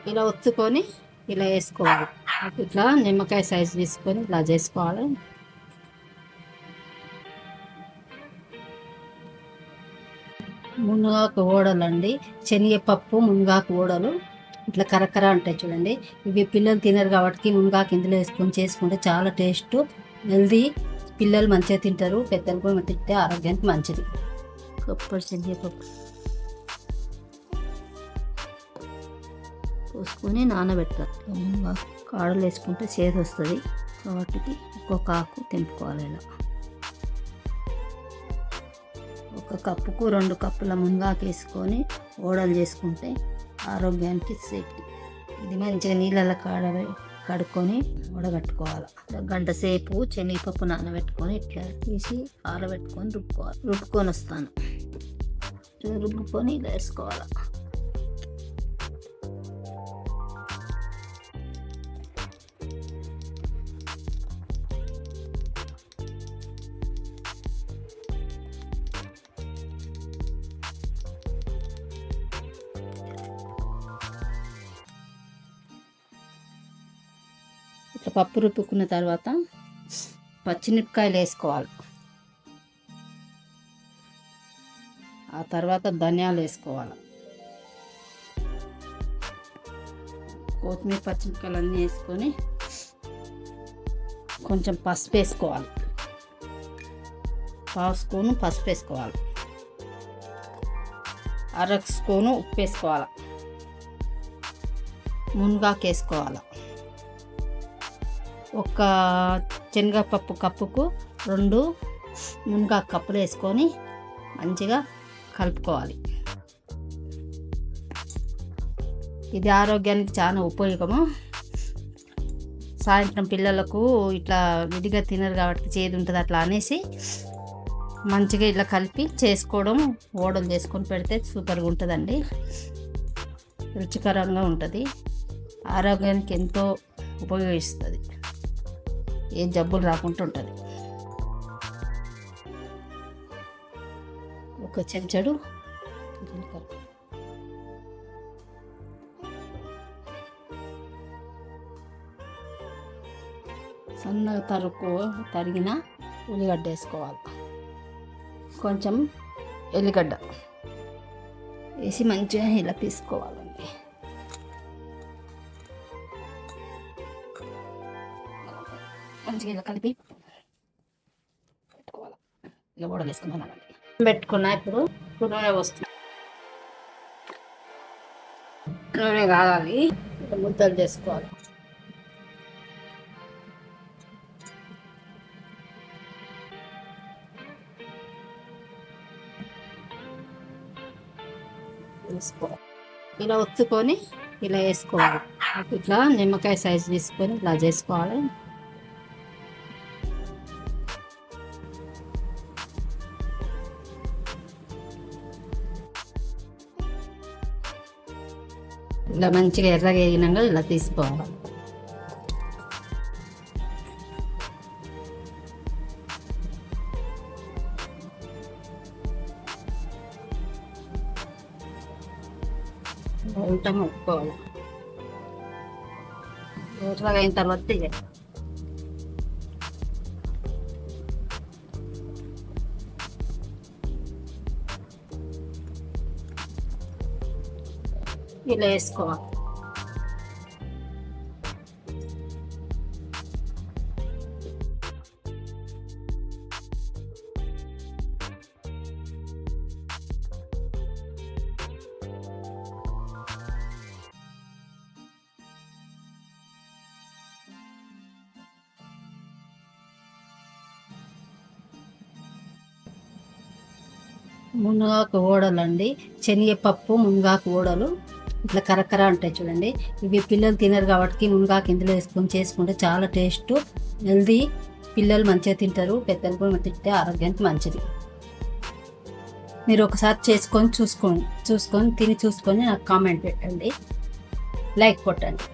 ఇలా ఒత్తుకొని ఇలా వేసుకోవాలి. ఇట్లా నిమ్మకాయ సైజు తీసుకొని ఇలా చేసుకోవాలి. మునగాకు ఓడలు అండి, శనగపప్పు మునగాకు ఓడలు ఇట్లా కరకర ఉంటాయి చూడండి. ఇవి పిల్లలు తినరు కాబట్టి మునగాకు ఇందులో వేసుకొని చేసుకుంటే చాలా టేస్ట్, హెల్దీ. పిల్లలు మంచిగా తింటారు, పెద్దలు కూడా తింటే ఆరోగ్యానికి మంచిది. కొప్పటి శనగపప్పు పోసుకొని నానబెట్టాలి. మునగాకు కాడలు వేసుకుంటే చేదు వస్తుంది కాబట్టి ఒక్కొక్క ఆకు తెంపుకోవాలి. ఇలా ఒక కప్పుకు 2 కప్పుల మునగాకు వేసుకొని ఓడలు చేసుకుంటే ఆరోగ్యానికి సేఫ్టీ. ఇది మంచిగా నీళ్ళలో కడుక్కొని వడగట్టుకోవాలి. గంట సేపు శనగపప్పు నానబెట్టుకొని ఇట్లా తీసి ఆరబెట్టుకొని రుబ్బుకొని వస్తాను. రుబ్బుకొని ఇలా వేసుకోవాలి. ఇట్లా పప్పు రుబ్బుకున్న తర్వాత పచ్చిమిరపకాయలు వేసుకోవాలి. ఆ తర్వాత ధనియాలు వేసుకోవాలి. కొత్తిమీర పచ్చిమిరపకాయలు అన్నీ వేసుకొని కొంచెం పసుపు వేసుకోవాలి. 1/2 స్పూను పసుపు వేసుకోవాలి. 1/2 స్పూను ఉప్పు వేసుకోవాలి. మునగాకు వేసుకోవాలి. ఒక శనగపప్పు కప్పుకు 2 మునగాకు కప్పులు వేసుకొని మంచిగా కలుపుకోవాలి. ఇది ఆరోగ్యానికి చాలా ఉపయోగము. సాయంత్రం పిల్లలకు ఇట్లా విడిగా తినరు కాబట్టి చేదు ఉంటుంది అట్లా అనేసి మంచిగా ఇట్లా కలిపి చేసుకోవడం, ఓడలు చేసుకొని పెడితే సూపర్గా ఉంటుందండి. రుచికరంగా ఉంటుంది, ఆరోగ్యానికి ఎంతో ఉపయోగిస్తుంది, ఏ జబ్బులు రాకుండా ఉంటుంది. ఒక చెంచాడు జీలకర్ర, సన్నగా తరిగిన ఉల్లిగడ్డ వేసుకోవాలి. కొంచెం ఎల్లిగడ్డ వేసి మంచిగా ఇలా తీసుకోవాలండి. మంచిగా ఇలా కలిపి పెట్టుకోవాలి. ఇలా కూడా వేసుకున్నానండి. పెట్టుకున్నా. ఇప్పుడు నూనె వస్తుంది. నూనె కాగాలి. ముద్దలు చేసుకోవాలి. ఇలా ఒత్తుకొని ఇలా వేసుకోవాలి. ఇట్లా నిమ్మకాయ సైజు తీసుకొని ఇలా చేసుకోవాలి. ఇలా మంచిగా ఎర్రగా వేగినాక ఇలా తీసుకోవాలి. ఉంటాం ఒప్పుకోవాలి. ఎర్రగా అయిన తర్వాత ఇలా వేసుకోవాలి. మునగాకు ఓడలు అండి, శనగపప్పు మునగాకు ఓడలు ఇట్లా కరకర ఉంటాయి చూడండి. ఇవి పిల్లలు తినరు కాబట్టి మునగాకు ఇందులో వేసుకొని చేసుకుంటే చాలా టేస్ట్, హెల్దీ. పిల్లలు మంచిగా తింటారు, పెద్దలు కూడా తింటే ఆరోగ్యానికి మంచిది. మీరు ఒకసారి చేసుకొని చూసుకొని తిని చూసుకొని నాకు కామెంట్ పెట్టండి, లైక్ కొట్టండి.